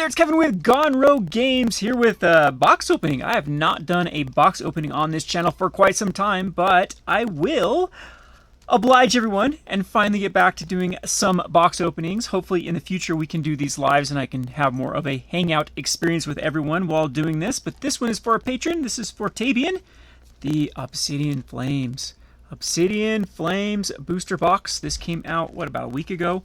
there, it's Kevin with Gone Rogue Games here with box opening. I have not done a box opening on this channel for quite some time, but I will oblige everyone and finally get back to doing some box openings. Hopefully in the future we can do these lives and I can have more of a hangout experience with everyone while doing this. But this one is for a patron. This is for Tabian, the Obsidian Flames. Obsidian Flames booster box. This came out, what, about a week ago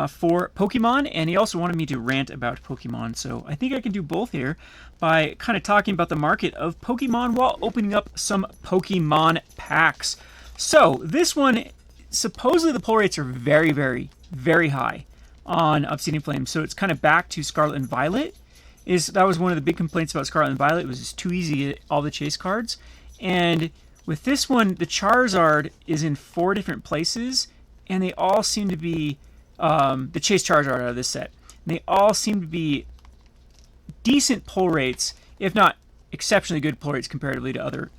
for Pokemon, and he also wanted me to rant about Pokemon, so I think I can do both here by kind of talking about the market of Pokemon while opening up some Pokemon packs. So this one, supposedly the pull rates are very, very, very high on Obsidian Flames, so it's kind of back to Scarlet and Violet. That was one of the big complaints about Scarlet and Violet. It was just too easy to get all the chase cards, and with this one, the Charizard is in 4 different places, and they all seem to be the Chase Charizard out of this set. And they all seem to be decent pull rates, if not exceptionally good pull rates comparatively to other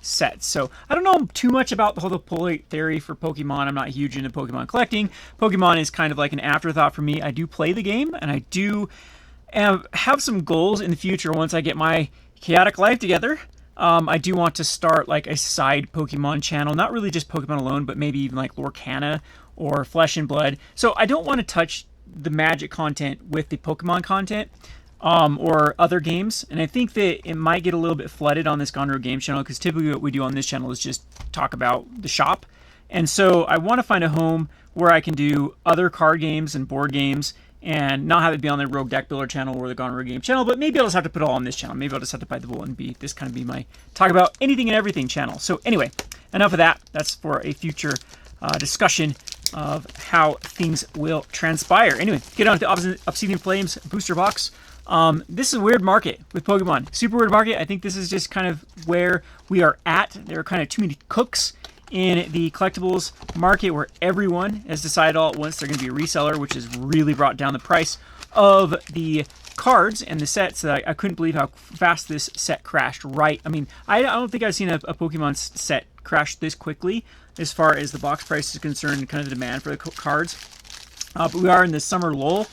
sets. So I don't know too much about the whole pull rate theory for Pokemon. I'm not huge into Pokemon collecting. Pokemon is kind of like an afterthought for me. I do play the game, and I do have some goals in the future once I get my chaotic life together. I do want to start like a side Pokemon channel, not really just Pokemon alone, but maybe even like Lorcana or Flesh and Blood. So I don't want to touch the Magic content with the Pokemon content or other games. And I think that it might get a little bit flooded on this Gone Rogue Games channel, because typically what we do on this channel is just talk about the shop. And so I want to find a home where I can do other card games and board games and not have it be on the Rogue Deck Builder channel or the Gone Rogue Game channel, but maybe I'll just have to put it all on this channel. Maybe I'll just have to bite the bullet and be this kind of be my talk about anything and everything channel. So anyway, enough of that. That's for a future discussion of how things will transpire. Anyway, get on to Obsidian Flames booster box. This is a weird market with Pokemon. Super weird market. I think this is just kind of where we are at. There are kind of too many cooks in the collectibles market where everyone has decided all at once they're going to be a reseller, which has really brought down the price of the cards and the sets. I couldn't believe how fast this set crashed. Right? I mean, I don't think I've seen a Pokemon set crash this quickly as far as the box price is concerned and kind of the demand for the cards. But we are in the summer lull,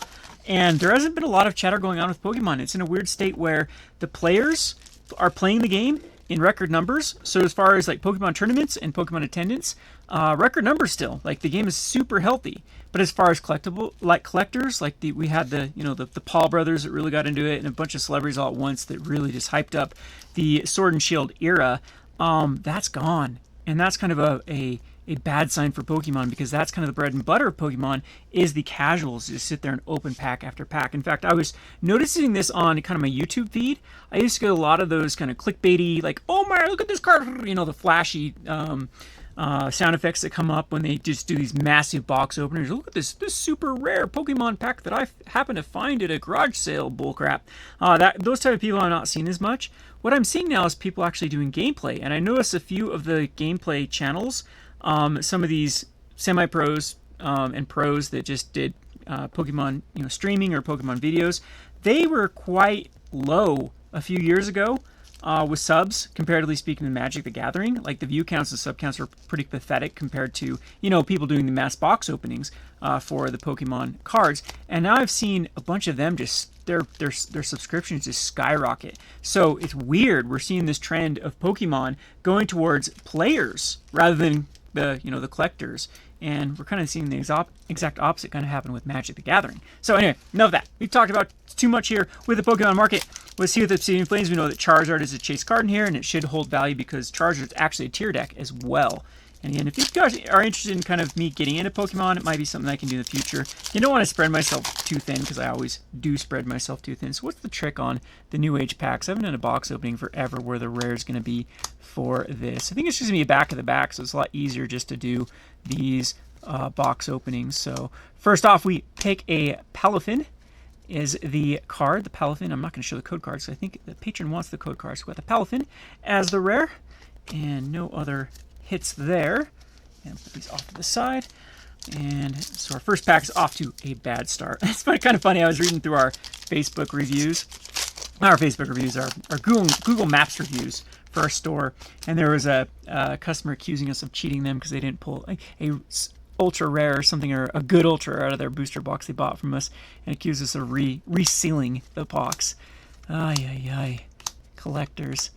and there hasn't been a lot of chatter going on with Pokemon. It's in a weird state where the players are playing the game in record numbers. So as far as like Pokemon tournaments and Pokemon attendance, record numbers still. Like the game is super healthy. But as far as collectors, like we had the Paul brothers that really got into it, and a bunch of celebrities all at once that really just hyped up the Sword and Shield era. That's gone, and that's kind of a bad sign for Pokemon, because that's kind of the bread and butter of Pokemon is the casuals just sit there and open pack after pack. In fact, I was noticing this on kind of my YouTube feed. I used to get a lot of those kind of clickbaity, like, oh my, look at this card, the flashy sound effects that come up when they just do these massive box openers. Look at this super rare Pokemon pack that I happen to find at a garage sale bullcrap. Those type of people I'm not seeing as much. What I'm seeing now is people actually doing gameplay, and I noticed a few of the gameplay channels, some of these semi-pros and pros that just did Pokemon streaming or Pokemon videos, they were quite low a few years ago with subs, comparatively speaking to Magic the Gathering. Like the view counts and sub counts are pretty pathetic compared to people doing the mass box openings for the Pokemon cards. And now I've seen a bunch of them just their subscriptions just skyrocket. So it's weird. We're seeing this trend of Pokemon going towards players rather than the collectors, and we're kind of seeing the exact opposite kind of happen with Magic the Gathering. So anyway, enough of that. We've talked about too much here with the Pokemon market. Let's see with Obsidian Flames. We know that Charizard is a chase card in here, and it should hold value because Charizard is actually a tier deck as well. And again, if you guys are interested in kind of me getting into Pokemon, it might be something I can do in the future. You don't want to spread myself too thin, because I always do spread myself too thin. So what's the trick on the New Age packs? I haven't done a box opening forever where the rare is going to be for this. I think it's just going to be a back of the back, so it's a lot easier just to do these box openings. So first off, we pick a Palafin is the card. The Palafin, I'm not going to show the code cards, so I think the patron wants the code cards. So we got the Palafin as the rare, and no other hits there. And put these off to the side. And so our first pack is off to a bad start. It's kind of funny. I was reading through our Facebook reviews. Not our Facebook reviews, our Google Maps reviews for our store. And there was a customer accusing us of cheating them because they didn't pull a ultra rare or something, or a good ultra out of their booster box they bought from us, and accuse us of resealing the box. Ay, ay, ay. Collectors.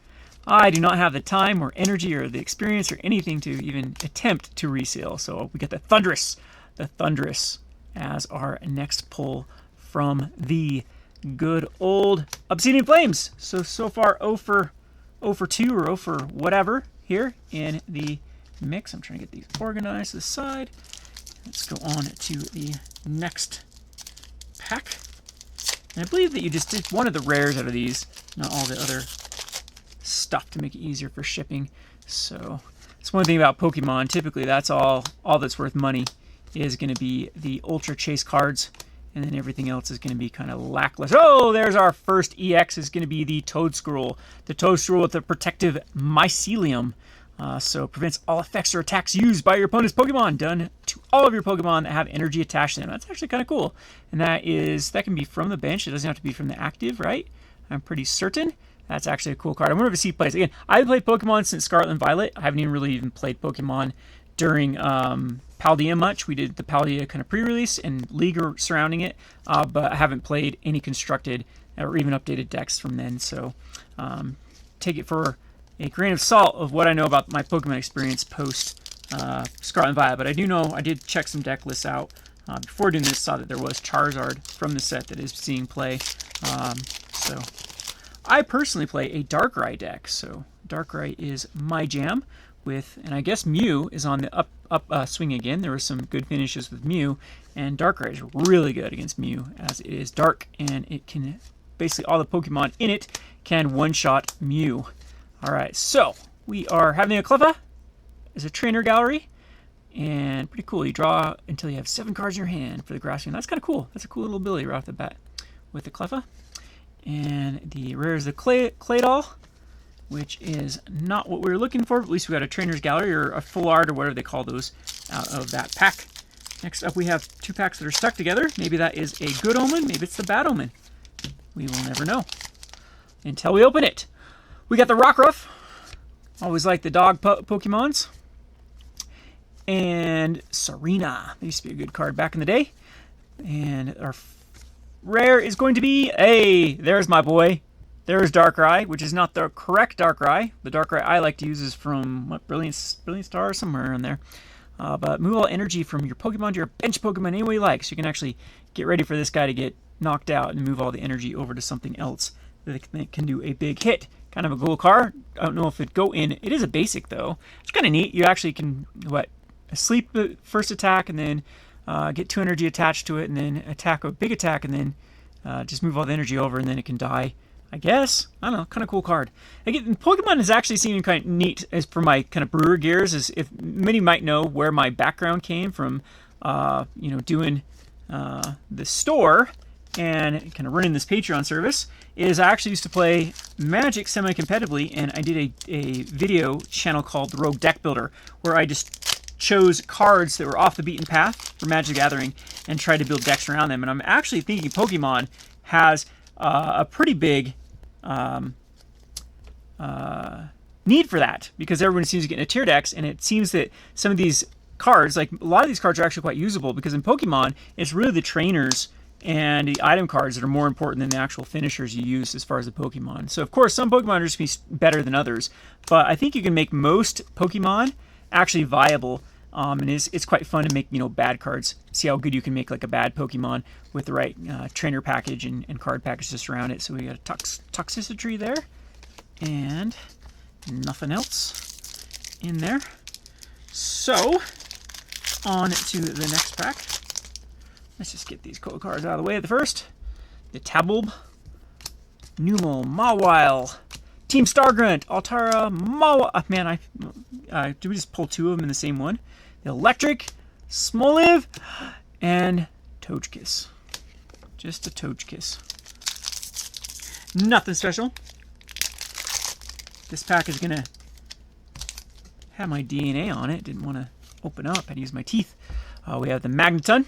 I do not have the time or energy or the experience or anything to even attempt to reseal. So we get the Thundurus as our next pull from the good old Obsidian Flames. So far 0 for 2 or 0 for whatever here in the mix. I'm trying to get these organized to the side. Let's go on to the next pack. And I believe that you just did one of the rares out of these, not all the other stuff, to make it easier for shipping. So that's one thing about Pokemon. Typically that's all that's worth money is going to be the Ultra Chase cards, and then everything else is going to be kind of lackluster. Oh, there's our first EX, is going to be the Toedscruel. The Toedscruel with the protective mycelium. So prevents all effects or attacks used by your opponent's Pokemon, done to all of your Pokemon that have energy attached to them. That's actually kind of cool. And that can be from the bench. It doesn't have to be from the active, right? I'm pretty certain. That's actually a cool card. I wonder if it's plays. Again, I've played Pokemon since Scarlet and Violet. I haven't even played Pokemon during Paldea much. We did the Paldea kind of pre-release and League surrounding it, but I haven't played any constructed or even updated decks from then. So take it for a grain of salt of what I know about my Pokemon experience post Scarlet and Violet. But I do know I did check some deck lists out before doing this. Saw that there was Charizard from the set that is seeing play. So I personally play a Darkrai deck. So Darkrai is my jam. And I guess Mew is on the up swing again. There were some good finishes with Mew, and Darkrai is really good against Mew as it is dark, and it can basically all the Pokemon in it can one-shot Mew. All right, so we are having a Cleffa as a trainer gallery, and pretty cool. You draw until you have 7 cards in your hand for the Grassy. That's kind of cool. That's a cool little ability right off the bat with the Cleffa. And the rare is the Claydol, which is not what we were looking for. At least we got a trainer's gallery or a full art or whatever they call those out of that pack. Next up, we have 2 packs that are stuck together. Maybe that is a good omen. Maybe it's the bad omen. We will never know until we open it. We got the Rockruff. Always like the dog Pokemons. And Serena. That used to be a good card back in the day. And our rare is going to be, hey, there's my boy. There's Darkrai, which is not the correct Darkrai. The Darkrai I like to use is from, what, Brilliant Star, somewhere in there. But move all energy from your Pokemon to your bench Pokemon any way you like. So you can actually get ready for this guy to get knocked out and move all the energy over to something else that can do a big hit. Kind of a cool card. I don't know if it'd go in. It is a basic, though. It's kind of neat. You actually can, sleep the first attack and then get 2 energy attached to it and then attack a big attack and then just move all the energy over and then it can die. I guess. I don't know. Kind of cool card. Again, Pokemon is actually seeming kind of neat as for my kind of brewer gears. As if many might know where my background came from, doing the store and kind of running this Patreon service, is I actually used to play Magic semi-competitively, and I did a video channel called The Rogue Deck Builder, where I just chose cards that were off the beaten path for Magic the Gathering and tried to build decks around them. And I'm actually thinking Pokemon has a pretty big need for that, because everyone seems to get into tier decks, and it seems that some of these cards, like a lot of these cards, are actually quite usable, because in Pokemon, it's really the trainers and the item cards that are more important than the actual finishers you use as far as the Pokemon. So, of course, some Pokemon are just going to be better than others, but I think you can make most Pokemon actually viable. And it's quite fun to make, bad cards. See how good you can make like a bad Pokemon with the right trainer package and card package just around it. So we got a Toxicity there, and nothing else in there. So on to the next pack. Let's just get these cool cards out of the way at the first. The Tabulb, Numel, Mawile, Team Stargrunt, Altara, Mawile. Man, did we just pull 2 of them in the same one? The Electric, Smoliv, and Togekiss. Just a Togekiss. Nothing special. This pack is going to have my DNA on it. Didn't want to open up. I had to use my teeth. We have the Magneton.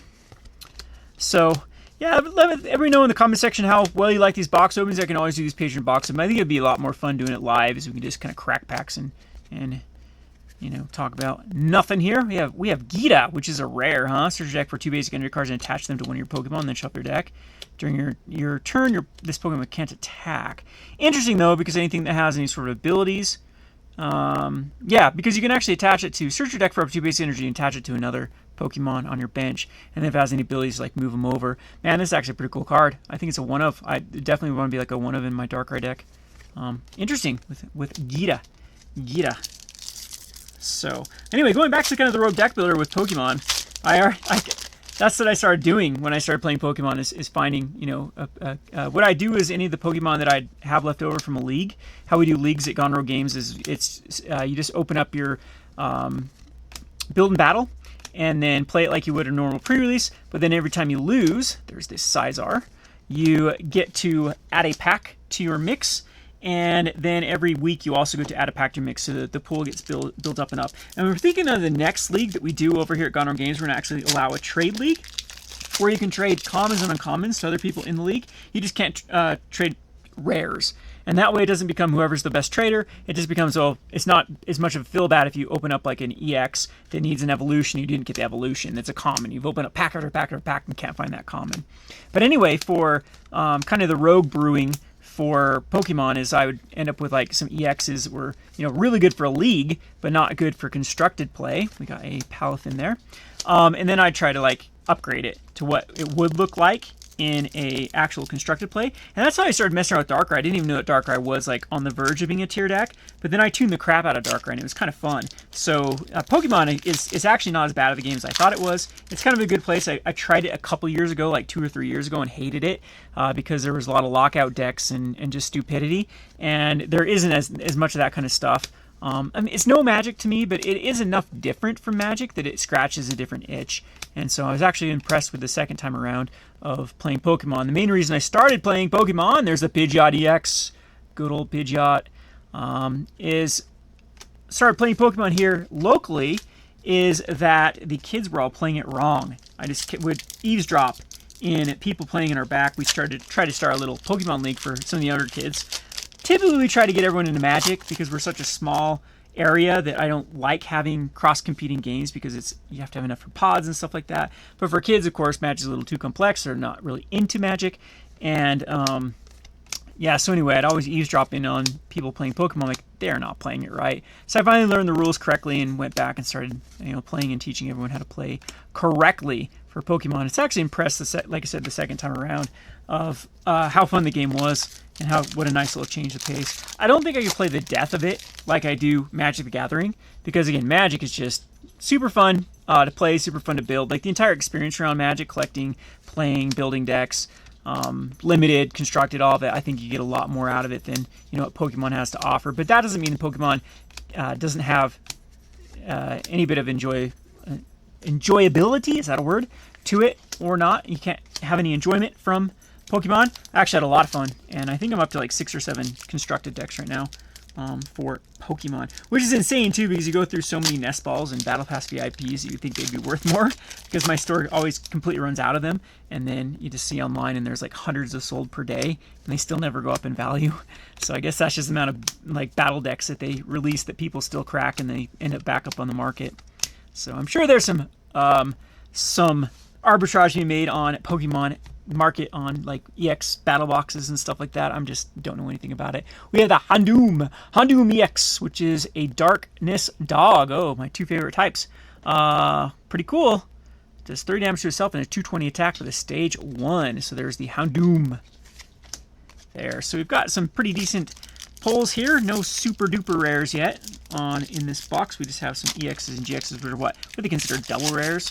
So, yeah, let everybody know in the comment section how well you like these box openings. I can always do these Patreon box openings. I think it'd be a lot more fun doing it live, as we can just kind of crack packs and talk about nothing here. We have Gita, which is a rare, huh? Search your deck for 2 basic energy cards and attach them to one of your Pokemon, then shuffle your deck. During your turn, this Pokemon can't attack. Interesting, though, because anything that has any sort of abilities... yeah, because you can actually attach it to... Search your deck for up to 2 basic energy and attach it to another Pokemon on your bench. And then if it has any abilities, like move them over. Man, this is actually a pretty cool card. I think it's a one-of. I definitely want to be like a one-of in my Darkrai deck. Interesting with Gita. So, anyway, going back to kind of the rogue deck builder with Pokemon, that's what I started doing when I started playing Pokemon is finding, what I do is any of the Pokemon that I have left over from a league. How we do leagues at Gone Rogue Games is you just open up your build and battle and then play it like you would a normal pre-release, but then every time you lose, there's this Sizar, you get to add a pack to your mix. And then every week you also go to add a pack to your mix so that the pool gets built up and up. And we're thinking of the next league that we do over here at Gone Rogue Games. We're going to actually allow a trade league where you can trade commons and uncommons to other people in the league. You just can't trade rares. And that way it doesn't become whoever's the best trader. It just becomes, it's not as much of a feel bad if you open up like an EX that needs an evolution. You didn't get the evolution. It's a common. You've opened up pack after pack after pack and can't find that common. But anyway, for kind of the rogue brewing for Pokemon is I would end up with like some EXs that were really good for a league, but not good for constructed play. We got a Palafin there. And then I'd try to like upgrade it to what it would look like in a actual constructed play. And that's how I started messing around with Darkrai. I didn't even know that Darkrai was like on the verge of being a tier deck, but then I tuned the crap out of Darkrai and it was kind of fun. So Pokemon is actually not as bad of a game as I thought it was. It's kind of a good place. I tried it a couple years ago, like 2 or 3 years ago, and hated it because there was a lot of lockout decks and just stupidity. And there isn't as much of that kind of stuff. I mean, it's no Magic to me, but it is enough different from Magic that it scratches a different itch. And so I was actually impressed with the second time around of playing Pokemon. The main reason I started playing Pokemon, there's the Pidgeot EX, good old Pidgeot, is started playing Pokemon here locally, is that the kids were all playing it wrong. I just would eavesdrop in people playing in our back. We try to start a little Pokemon league for some of the younger kids. Typically, we try to get everyone into Magic because we're such a small area that I don't like having cross-competing games because you have to have enough for pods and stuff like that. But for kids, of course, Magic's a little too complex. They're not really into Magic. And, yeah, so anyway, I'd always eavesdrop in on people playing Pokemon, like, they're not playing it right. So I finally learned the rules correctly and went back and started, playing and teaching everyone how to play correctly for Pokemon. It's actually impressed, like I said, the second time around of how fun the game was and what a nice little change of pace. I don't think I could play the death of it like I do Magic the Gathering because, again, Magic is just super fun to play, super fun to build. Like, the entire experience around Magic, collecting, playing, building decks, limited, constructed, all of it, I think you get a lot more out of it than what Pokemon has to offer. But that doesn't mean Pokemon doesn't have any bit of enjoyability, is that a word, to it or not. You can't have any enjoyment from Pokemon. I actually had a lot of fun, and I think I'm up to like 6 or 7 constructed decks right now for Pokemon, which is insane too because you go through so many Nest Balls and Battle Pass VIPs that you think they'd be worth more because my store always completely runs out of them, and then you just see online and there's like hundreds of sold per day and they still never go up in value. So I guess that's just the amount of like battle decks that they release that people still crack and they end up back up on the market. So I'm sure there's some arbitrage being made on Pokemon market on like EX battle boxes and stuff like that. I'm just don't know anything about it. We have the Houndoom EX, which is a darkness dog. Oh, my 2 favorite types. Pretty cool. Does 3 damage to itself and a 220 attack for the stage 1. So there's the Houndoom there. So we've got some pretty decent pulls here. No super duper rares yet in this box. We just have some EXs and GXs, which are what they consider double rares.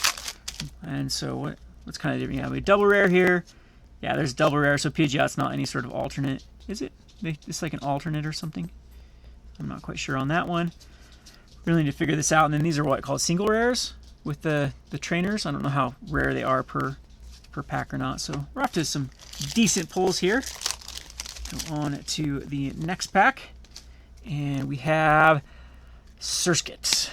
And so what's kind of different? Yeah, we have double rare here. Yeah, there's double rare. So Pidgeot's not any sort of alternate, is it? It's like an alternate or something. I'm not quite sure on that one. Really need to figure this out. And then these are what called single rares with the trainers. I don't know how rare they are per pack or not. So we're off to some decent pulls here. Go on to the next pack, and we have Surskit.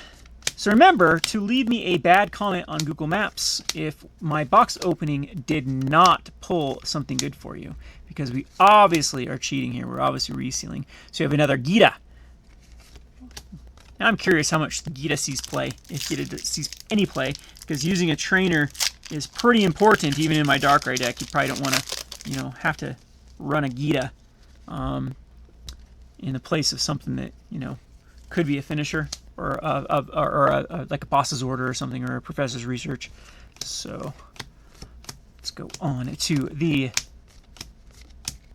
So remember to leave me a bad comment on Google Maps if my box opening did not pull something good for you, because we obviously are cheating here. We're obviously resealing. So you have another Gita. And I'm curious how much Gita sees play, if Gita sees any play, because using a trainer is pretty important even in my Darkrai deck. You probably don't want to, have to run a Gita in the place of something that, could be a finisher or like a boss's order or something, or a professor's research. So let's go on to the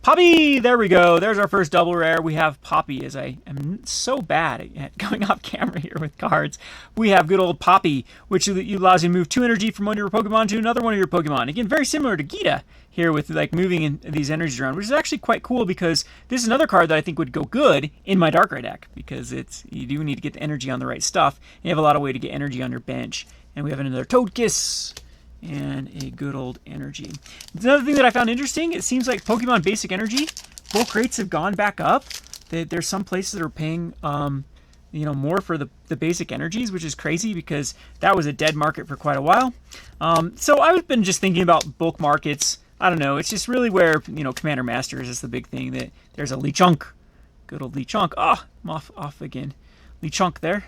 Poppy! There we go. There's our first double rare. We have Poppy, as I am so bad at going off camera here with cards. We have good old Poppy, which allows you to move 2 energy from one of your Pokemon to another one of your Pokemon. Again, very similar to Gita here with like moving these energies around, which is actually quite cool because this is another card that I think would go good in my Darkrai deck because you do need to get the energy on the right stuff. And you have a lot of way to get energy on your bench. And we have another Toadkiss. And a good old energy. Another thing that I found interesting, it seems like Pokemon Basic Energy bulk rates have gone back up. There's some places that are paying more for the basic energies, which is crazy because that was a dead market for quite a while. So I've been just thinking about bulk markets. I don't know, it's just really where Commander Masters is the big thing. That there's a Lechonk. Good old Lechonk. I'm off again. Lechonk there.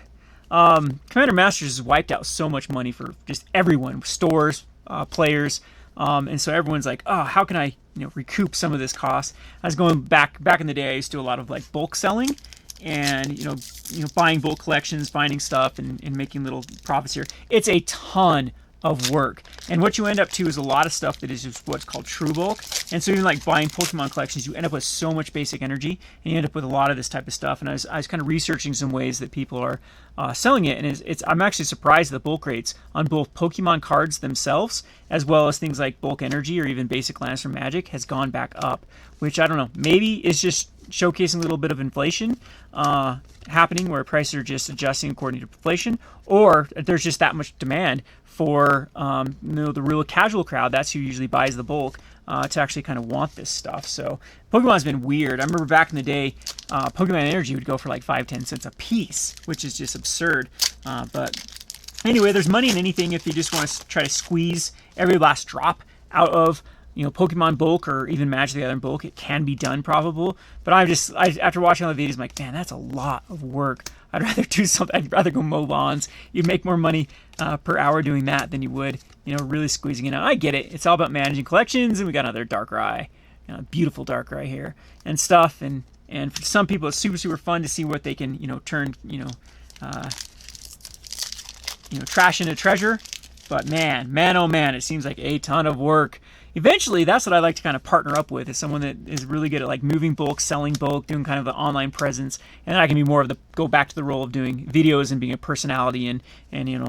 Commander Masters has wiped out so much money for just everyone, stores, players, and so everyone's like, oh, how can I recoup some of this cost? I was going back in the day. I used to do a lot of like bulk selling, and buying bulk collections, finding stuff, and making little profits here. It's a ton of work, and what you end up to is a lot of stuff that is just what's called true bulk. And so even like buying Pokemon collections, you end up with so much basic energy, and you end up with a lot of this type of stuff. And I was kind of researching some ways that people are selling it, and I'm actually surprised at the bulk rates on both Pokemon cards themselves as well as things like bulk energy or even basic lands from Magic has gone back up, which I don't know, maybe is just showcasing a little bit of inflation happening where prices are just adjusting according to inflation, or there's just that much demand for the real casual crowd. That's who usually buys the bulk to actually kind of want this stuff. So Pokemon's been weird. I remember back in the day, Pokemon Energy would go for like 5-10 cents a piece, which is just absurd. But anyway, there's money in anything if you just want to try to squeeze every last drop out of Pokemon bulk or even Magic the Gathering bulk. It can be done probable, but after watching all the videos, I'm like, man, that's a lot of work. I'd rather do something. I'd rather go mow lawns. You'd make more money per hour doing that than you would, really squeezing it out. I get it. It's all about managing collections, and we got another Darkrai, beautiful Darkrai here and stuff. And for some people, it's super, super fun to see what they can, turn, trash into treasure. But man, oh man, it seems like a ton of work. Eventually, that's what I like to kind of partner up with, is someone that is really good at like moving bulk, selling bulk, doing kind of the online presence, and then I can be more of go back to the role of doing videos and being a personality and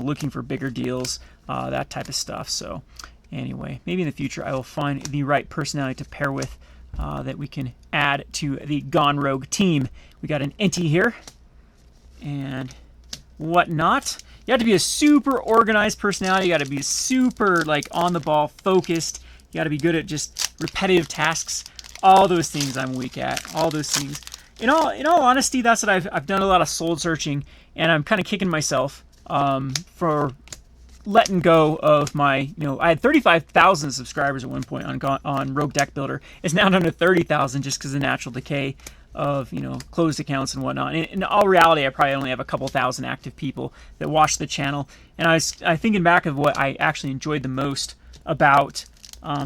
looking for bigger deals, that type of stuff. So anyway, maybe in the future I will find the right personality to pair with that we can add to the Gone Rogue team. We got an Entei here and whatnot. You have to be a super organized personality. You got to be super like on the ball, focused. You got to be good at just repetitive tasks. All those things I'm weak at. All those things. In all honesty, that's what I've done a lot of soul searching, and I'm kind of kicking myself for letting go of my. I had 35,000 subscribers at one point on Rogue Deck Builder. It's now down to 30,000 just because of natural decay of closed accounts and whatnot. In all reality, I probably only have a couple thousand active people that watch the channel. And I thinking back of what I actually enjoyed the most about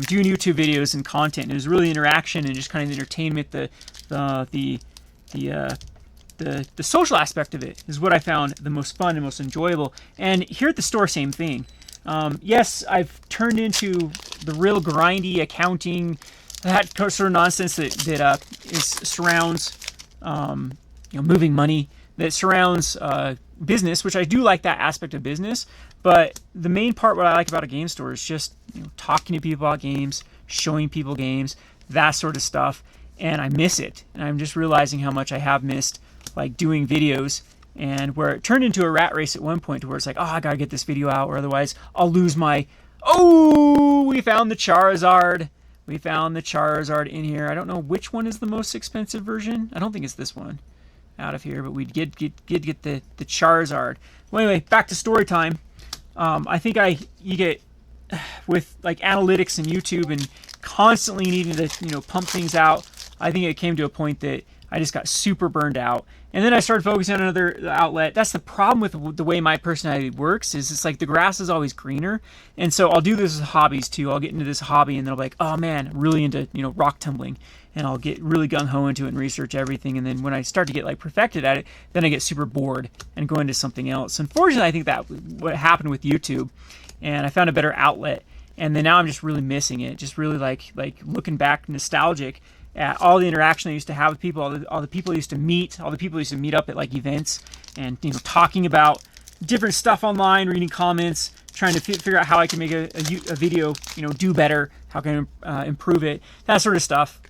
doing YouTube videos and content. It was really interaction and just kind of entertainment. The social aspect of it is what I found the most fun and most enjoyable. And here at the store, same thing. Yes, I've turned into the real grindy accounting, that sort of nonsense that surrounds moving money, that surrounds business, which I do like that aspect of business. But the main part, what I like about a game store, is just talking to people about games, showing people games, that sort of stuff. And I miss it. And I'm just realizing how much I have missed, like doing videos, and where it turned into a rat race at one point, to where it's like, oh, I gotta get this video out, or otherwise I'll lose my. Oh, we found the Charizard. We found the Charizard in here. I don't know which one is the most expensive version. I don't think it's this one out of here, but we did get the Charizard. Well, anyway, back to story time. I think you get with like analytics and YouTube and constantly needing to pump things out. I think it came to a point that I just got super burned out. And then I started focusing on another outlet. That's the problem with the way my personality works, is it's like the grass is always greener. And so I'll do this as hobbies too. I'll get into this hobby and then I'll be like, oh man, I'm really into, rock tumbling. And I'll get really gung-ho into it and research everything. And then when I start to get like perfected at it, then I get super bored and go into something else. Unfortunately, I think that what happened with YouTube, and I found a better outlet. And then now I'm just really missing it. Just really like looking back nostalgic at all the interaction I used to have with people, all the people I used to meet, all the people I used to meet up at like events, and talking about different stuff online, reading comments, trying to figure out how I can make a video, do better, how can I improve it, that sort of stuff.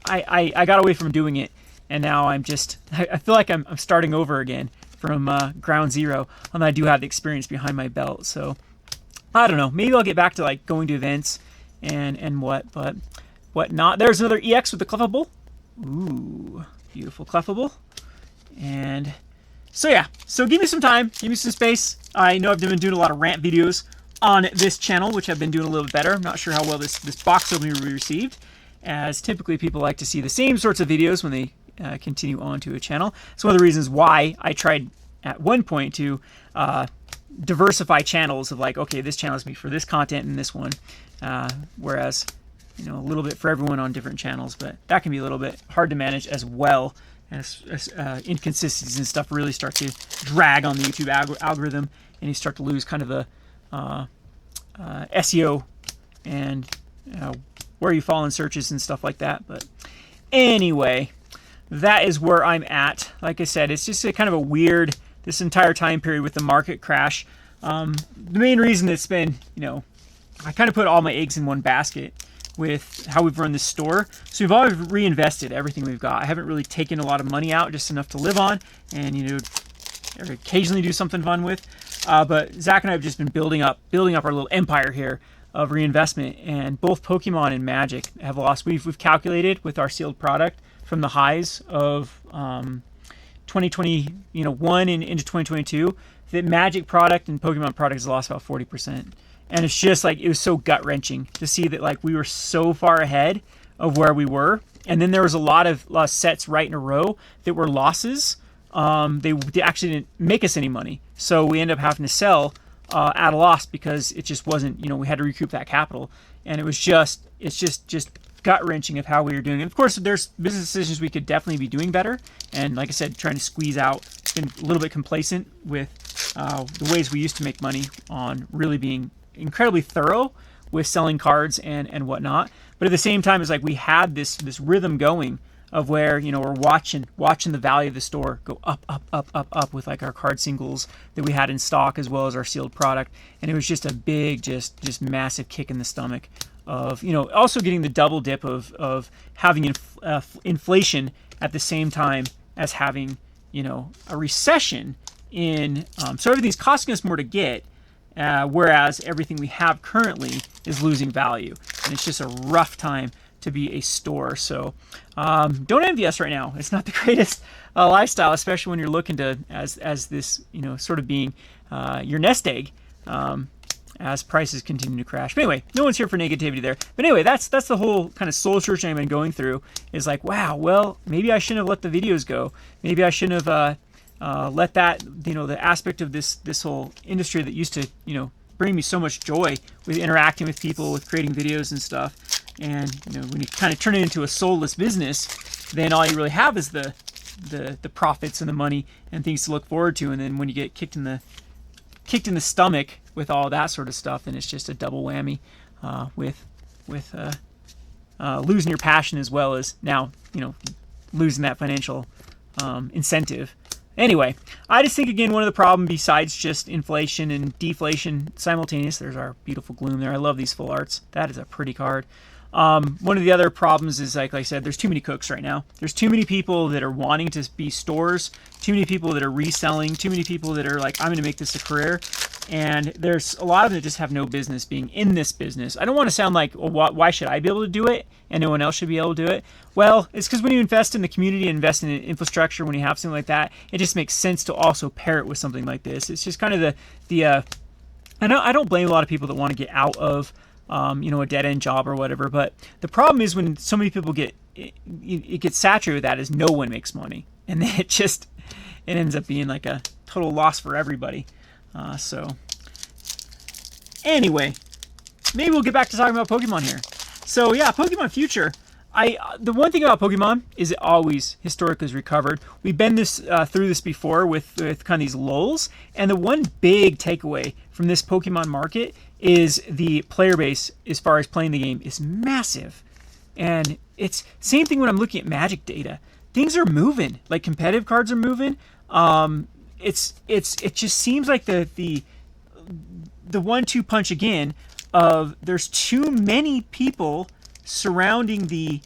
I got away from doing it, and now I feel like I'm starting over again from ground zero, although I do have the experience behind my belt. So I don't know, maybe I'll get back to like going to events and whatnot. There's another EX with the clefable. Ooh, beautiful clefable. And so yeah, so give me some time, give me some space. I know I've been doing a lot of rant videos on this channel, which I've been doing a little bit better. I'm not sure how well this box opening will be received, as typically people like to see the same sorts of videos when they continue on to a channel. It's one of the reasons why I tried at one point to diversify channels of like, okay, this channel is me for this content and this one, whereas a little bit for everyone on different channels, but that can be a little bit hard to manage as well as inconsistencies and stuff really start to drag on the YouTube algorithm, and you start to lose kind of the SEO and where you fall in searches and stuff like that. But anyway, that is where I'm at. Like I said, it's just a kind of a weird, this entire time period with the market crash. The main reason it's been, I kind of put all my eggs in one basket with how we've run this store. So we've always reinvested everything we've got. I haven't really taken a lot of money out, just enough to live on and, occasionally do something fun with. But Zach and I have just been building up our little empire here of reinvestment, and both Pokemon and Magic have lost. We've calculated with our sealed product from the highs of 2021 and into 2022 that Magic product and Pokemon product has lost about 40%. And it's just like, it was so gut-wrenching to see that like we were so far ahead of where we were. And then there was a lot of sets right in a row that were losses. They actually didn't make us any money. So we ended up having to sell at a loss because it just wasn't, we had to recoup that capital. And it's just gut-wrenching of how we were doing. And of course, there's business decisions we could definitely be doing better. And like I said, trying to squeeze out, been a little bit complacent with the ways we used to make money on really being incredibly thorough with selling cards and whatnot. But at the same time, it's like we had this rhythm going of where we're watching the value of the store go up with like our card singles that we had in stock as well as our sealed product. And it was just a big just massive kick in the stomach of also getting the double dip of having inflation at the same time as having a recession in so everything's costing us more to get. Whereas everything we have currently is losing value, and it's just a rough time to be a store. So don't envy us right now. It's not the greatest lifestyle, especially when you're looking to as this sort of being your nest egg as prices continue to crash. But anyway, no one's here for negativity there. But anyway, that's the whole kind of soul searching I've been going through. Is like, wow, well, maybe I shouldn't have let the videos go. Maybe I shouldn't have let that, the aspect of this whole industry that used to, bring me so much joy with interacting with people, with creating videos and stuff. And, when you kind of turn it into a soulless business, then all you really have is the profits and the money and things to look forward to. And then when you get kicked in the stomach with all that sort of stuff, then it's just a double whammy with losing your passion as well as now, losing that financial incentive. Anyway, I just think, again, one of the problems besides just inflation and deflation simultaneous, there's our beautiful Gloom there. I love these full arts. That is a pretty card. One of the other problems is, like I said, there's too many cooks right now. There's too many people that are wanting to be stores, too many people that are reselling, too many people that are like, I'm going to make this a career. And there's a lot of them that just have no business being in this business. I don't want to sound like, well, why should I be able to do it and no one else should be able to do it? Well, it's because when you invest in the community, invest in infrastructure, when you have something like that, it just makes sense to also pair it with something like this. It's just kind of I don't blame a lot of people that want to get out of a dead-end job or whatever, but the problem is when so many people get it gets saturated with that is no one makes money, and then it ends up being like a total loss for everybody. So anyway, maybe we'll get back to talking about Pokemon here. So yeah, Pokemon Future. The one thing about Pokemon is it always historically has recovered. We've been through this before with kind of these lulls, and the one big takeaway from this Pokemon market is the player base as far as playing the game is massive. And it's same thing when I'm looking at Magic data. Things are moving, like competitive cards are moving. It just seems like the 1-2 punch again of there's too many people surrounding the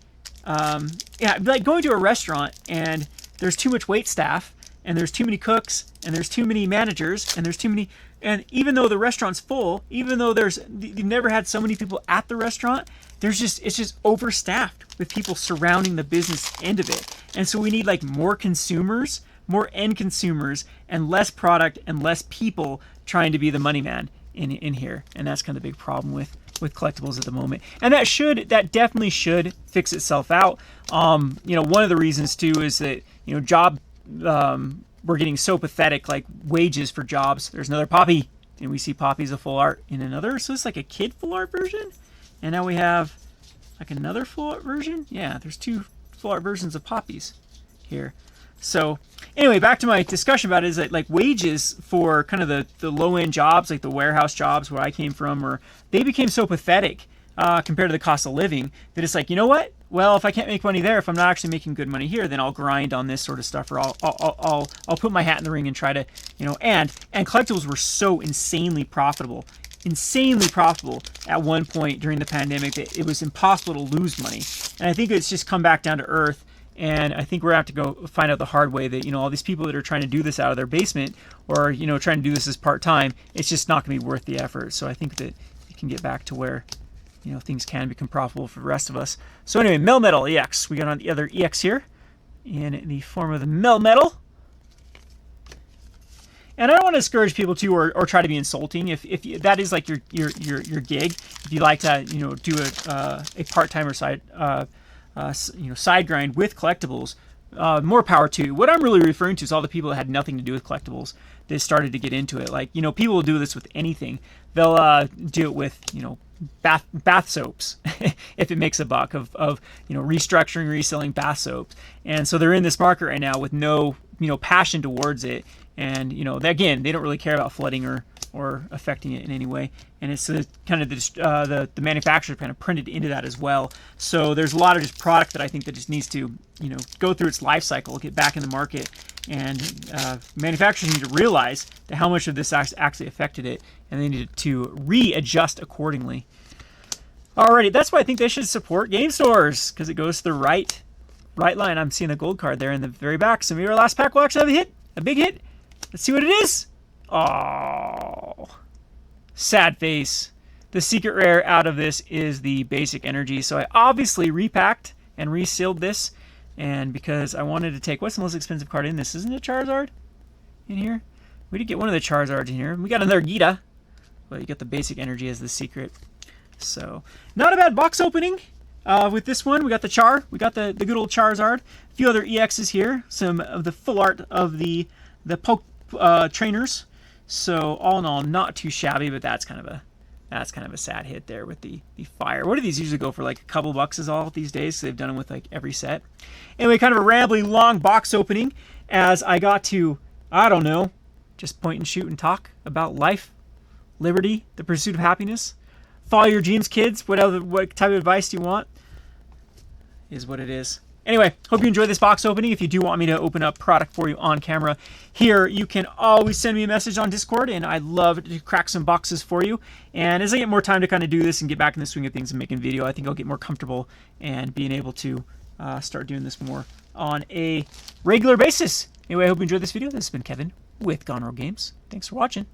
like going to a restaurant and there's too much wait staff and there's too many cooks and there's too many managers and there's too many, and even though the restaurant's full, even though you've never had so many people at the restaurant, it's just overstaffed with people surrounding the business end of it. And so we need like more consumers, more end consumers, and less product and less people trying to be the money man in here. And that's kind of the big problem with collectibles at the moment. And that definitely should fix itself out. One of the reasons too is that, we're getting so pathetic, like wages for jobs. There's another Poppy, and we see Poppy's a full art in another. So it's like a kid full art version. And now we have like another full art version. Yeah, there's 2 full art versions of Poppies here. So anyway, back to my discussion about it, is that like wages for kind of the low end jobs, like the warehouse jobs where I came from, they became so pathetic compared to the cost of living that it's like, you know what? Well, if I can't make money there, if I'm not actually making good money here, then I'll grind on this sort of stuff, or I'll put my hat in the ring and try to, and collectibles were so insanely profitable at one point during the pandemic that it was impossible to lose money. And I think it's just come back down to earth. And I think we're going to have to go find out the hard way that, all these people that are trying to do this out of their basement or, trying to do this as part-time, it's just not going to be worth the effort. So I think that it can get back to where, things can become profitable for the rest of us. So anyway, Melmetal EX. We got on the other EX here in the form of the Melmetal. And I don't want to discourage people to or try to be insulting. If that is like your gig, if you like to, do a part-time or side side grind with collectibles, more power to you. What I'm really referring to is all the people that had nothing to do with collectibles that started to get into it. Like, people will do this with anything. They'll do it with, bath soaps if it makes a buck of restructuring, reselling bath soaps. And so they're in this market right now with no, passion towards it. And, again, they don't really care about flooding or affecting it in any way. And it's kind of the manufacturer kind of printed into that as well. So there's a lot of just product that I think that just needs to, go through its life cycle, get back in the market. And manufacturers need to realize that how much of this actually affected it, and they need to readjust accordingly. Alrighty, that's why I think they should support game stores, because it goes to the right line. I'm seeing the gold card there in the very back. So maybe our last pack will actually have a big hit. Let's see what it is. Oh, sad face. The secret rare out of this is the basic energy. So I obviously repacked and resealed this. And because I wanted to take, what's the most expensive card in this? Isn't it Charizard in here? We did get one of the Charizards in here. We got another Gita. But you got the basic energy as the secret. So, not a bad box opening with this one. We got the we got the good old Charizard. A few other EXs here. Some of the full art of the Poke trainers. So, all in all, not too shabby, but that's kind of a sad hit there with the fire. What do these usually go for? Like a couple bucks is all these days? So they've done them with like every set. Anyway, kind of a rambling long box opening as I got to, I don't know, just point and shoot and talk about life, liberty, the pursuit of happiness. Follow your dreams, kids. What type of advice do you want? Is what it is. Anyway, hope you enjoyed this box opening. If you do want me to open up product for you on camera here, you can always send me a message on Discord, and I'd love to crack some boxes for you. And as I get more time to kind of do this and get back in the swing of things and making video, I think I'll get more comfortable and being able to start doing this more on a regular basis. Anyway, I hope you enjoyed this video. This has been Kevin with Gone Rogue Games. Thanks for watching.